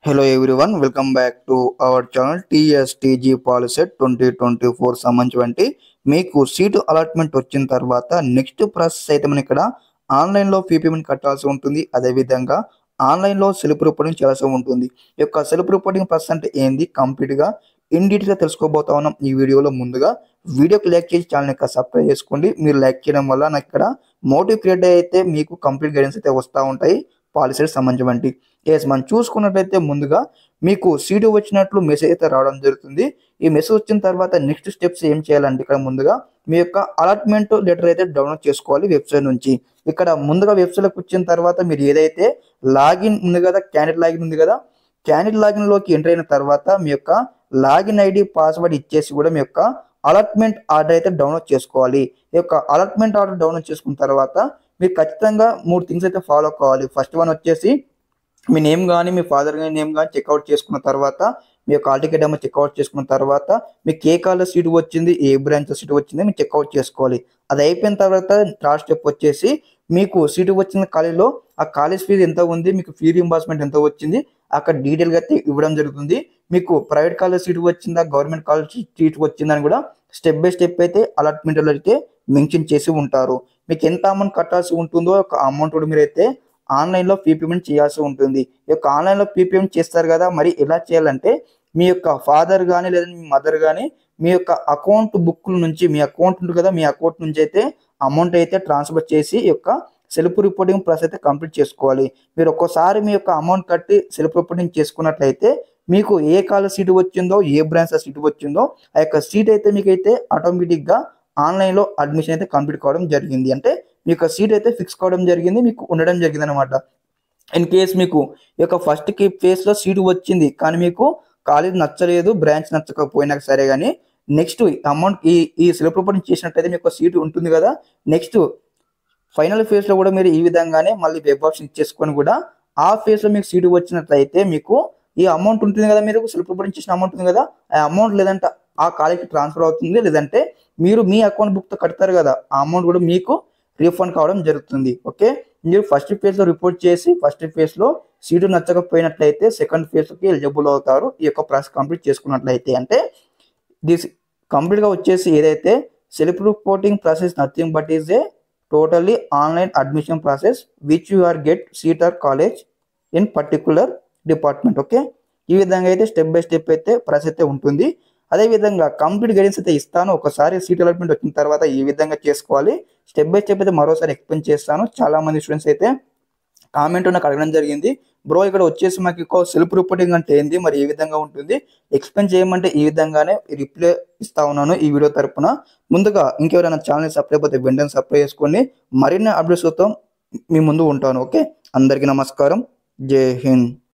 Hello everyone, welcome back to our channel TSTG Policy 2024 సంబంధించి మీకు seat allotment వచ్చిన తర్వాత నెక్స్ట్ ప్రాసెస్ అయితే మనం ఇక్కడ ఆన్లైన్లో ఫీ పేమెంట్ కట్టాల్సి ఉంటుంది. అదేవిధంగా ఆన్లైన్లో సెల్ఫ్ రిపోర్టింగ్ చేయాల్సి ఉంటుంది. ఈ యొక్క సెల్ఫ్ రిపోర్టింగ్ ప్రాసెస్ అంటే ఏంది కంప్లీట్గా ఇన్ డీటెయిల్గా తెలుసుకోబోతా ఉన్నాం ఈ వీడియోలో. ముందుగా వీడియోకి లైక్ చేసి ఛానల్ సబ్స్క్రైబ్ చేసుకోండి. మీరు లైక్ చేయడం వల్ల నాకు ఇక్కడ మోటివ్ క్రియేట్ అయితే మీకు కంప్లీట్ గైడెన్స్ అయితే వస్తూ ఉంటాయి పాలసీకి సంబంధించి. మనం చూసుకున్నట్లయితే ముందుగా మీకు సీటు వచ్చినట్లు మెసేజ్ అయితే రావడం జరుగుతుంది. ఈ మెసేజ్ వచ్చిన తర్వాత నెక్స్ట్ స్టెప్స్ ఏం చేయాలంటే ఇక్కడ ముందుగా మీ యొక్క అలాట్మెంట్ లెటర్ అయితే డౌన్లోడ్ చేసుకోవాలి వెబ్సైట్ నుంచి. ఇక్కడ ముందుగా వెబ్సైట్లోకి వచ్చిన తర్వాత మీరు ఏదైతే లాగిన్ ఉంది కదా, క్యాండిడేట్ లాగిన్ ఉంది కదా, క్యాండిడేట్ లాగిన్లోకి ఎంటర్ అయిన తర్వాత మీ యొక్క లాగిన్ ఐడి పాస్వర్డ్ ఇచ్చేసి కూడా మీ యొక్క అలాట్మెంట్ ఆర్డర్ అయితే డౌన్లోడ్ చేసుకోవాలి. ఈ యొక్క అలాట్మెంట్ ఆర్డర్ డౌన్లోడ్ చేసుకున్న తర్వాత మీరు ఖచ్చితంగా 3 థింగ్స్ అయితే ఫాలో కావాలి. ఫస్ట్ వన్ వచ్చేసి మీ నేమ్ కానీ మీ ఫాదర్ గారి నేమ్ కానీ చెక్అవుట్ చేసుకున్న తర్వాత మీ యొక్క హాల్ టికెట్ ఏమో చెక్అవుట్ చేసుకున్న తర్వాత మీకు ఏ కాలేజ్ సీటు వచ్చింది, ఏ బ్రాంచ్ సీటు వచ్చింది మీరు చెక్అవుట్ చేసుకోవాలి. అది అయిపోయిన తర్వాత థర్డ్ స్టెప్ వచ్చేసి మీకు సీటు వచ్చిన కాలేజ్లో ఆ కాలేజ్ ఫీజు ఎంత ఉంది, మీకు ఫీ రీంబర్స్మెంట్ ఎంత వచ్చింది అక్కడ డీటెయిల్గా అయితే ఇవ్వడం జరుగుతుంది. మీకు ప్రైవేట్ కాలేజ్ సీటు వచ్చిందా, గవర్నమెంట్ కాలేజ్ సీటు వచ్చిందని కూడా స్టెప్ బై స్టెప్ అయితే అలాట్మెంట్లో అయితే మెన్షన్ చేసి ఉంటారు. మీకు ఎంత అమౌంట్ కట్టాల్సి ఉంటుందో ఒక అమౌంట్ కూడా మీరైతే ఆన్లైన్లో ఫీ పేమెంట్ చేయాల్సి ఉంటుంది. ఈ యొక్క ఆన్లైన్లో ఫీ పేమెంట్ చేస్తారు కదా, మరి ఎలా చేయాలంటే మీ యొక్క ఫాదర్ కానీ లేదా మీ మదర్ కానీ మీ యొక్క అకౌంట్ బుక్ల నుంచి, మీ అకౌంట్ ఉంటుంది కదా, మీ అకౌంట్ నుంచి అయితే అమౌంట్ అయితే ట్రాన్స్ఫర్ చేసి ఈ యొక్క సెల్ఫ్ రిపోర్టింగ్ ప్రాసెస్ అయితే కంప్లీట్ చేసుకోవాలి. మీరు ఒక్కోసారి మీ యొక్క అమౌంట్ కట్టి సెల్ఫ్ రిపోర్టింగ్ చేసుకున్నట్లయితే మీకు ఏ కాలేజ్ సీటు వచ్చిందో, ఏ బ్రాంచ్ సీటు వచ్చిందో ఆ యొక్క సీట్ అయితే మీకైతే ఆటోమేటిక్గా ఆన్లైన్లో అడ్మిషన్ అయితే కంప్లీట్ కావడం జరిగింది. అంటే మీ యొక్క సీట్ అయితే ఫిక్స్ కావడం జరిగింది, మీకు ఉండడం జరిగింది అనమాట. ఇన్ కేస్ మీకు ఈ యొక్క ఫస్ట్ ఫేజ్లో సీటు వచ్చింది కానీ మీకు కాలేజ్ నచ్చలేదు, బ్రాంచ్ నచ్చకపోయినా సరే కానీ నెక్స్ట్ అమౌంట్ ఈ సెల్ఫ్ రిపోర్టింగ్ చేసినట్టయితే మీకు సీటు ఉంటుంది కదా, నెక్స్ట్ ఫైనల్ ఫేజ్లో కూడా మీరు ఈ విధంగానే మళ్ళీ వెబ్ ఆప్షన్ ఇచ్చేసుకొని కూడా ఆ ఫేజ్లో మీకు సీటు వచ్చినట్లయితే మీకు ఈ అమౌంట్ ఉంటుంది కదా, మీరు సెల్ఫ్ రిపోర్టింగ్ చేసిన అమౌంట్ ఉంది కదా, ఆ అమౌంట్ లేదంటే ఆ కాలేజ్కి ట్రాన్స్ఫర్ అవుతుంది, లేదంటే మీరు మీ అకౌంట్ బుక్తో కడతారు కదా ఆ అమౌంట్ కూడా మీకు రీఫండ్ కావడం జరుగుతుంది. ఓకే, మీరు ఫస్ట్ ఫేజ్లో రిపోర్ట్ చేసి ఫస్ట్ ఫేజ్లో సీటు నచ్చకపోయినట్లయితే సెకండ్ ఫేజ్కి ఎలిజిబుల్ అవుతారు. ఈ యొక్క ప్రాసెస్ కంప్లీట్ చేసుకున్నట్లయితే అంటే దిస్ కంప్లీట్గా వచ్చేసి ఏదైతే self reporting process nothing but is a totally online admission process which you are get seat or college in particular department. Okay, ఈ విధంగా అయితే స్టెప్ బై స్టెప్ అయితే ప్రాసెస్ అయితే ఉంటుంది. అదేవిధంగా కంప్లీట్ గైడెన్స్ అయితే ఇస్తాను. ఒకసారి సీట్ అలాట్మెంట్ వచ్చిన తర్వాత ఈ విధంగా చేసుకోవాలి, స్టెప్ బై స్టెప్ అయితే మరోసారి ఎక్స్ప్లెయిన్ చేస్తాను. చాలా మంది స్టూడెంట్స్ అయితే కామెంట్ నాకు అడగడం జరిగింది, బ్రో ఇక్కడ వచ్చేసి మాకు ఎక్కువ సెల్ఫ్ రిపోర్టింగ్ అంటే ఏంది, మరి ఏ విధంగా ఉంటుంది ఎక్స్ప్లెయిన్ చేయమంటే ఈ విధంగానే రిప్లై ఇస్తా ఉన్నాను ఈ వీడియో తరపున. ముందుగా ఇంకెవరైనా ఛానల్ సబ్స్క్రైబ్ అయితే వెంటనే సబ్స్క్రైబ్ చేసుకొని మరిన్ని అప్డేట్స్తో మీ ముందు ఉంటాను. ఓకే, అందరికీ నమస్కారం, జై హింద్.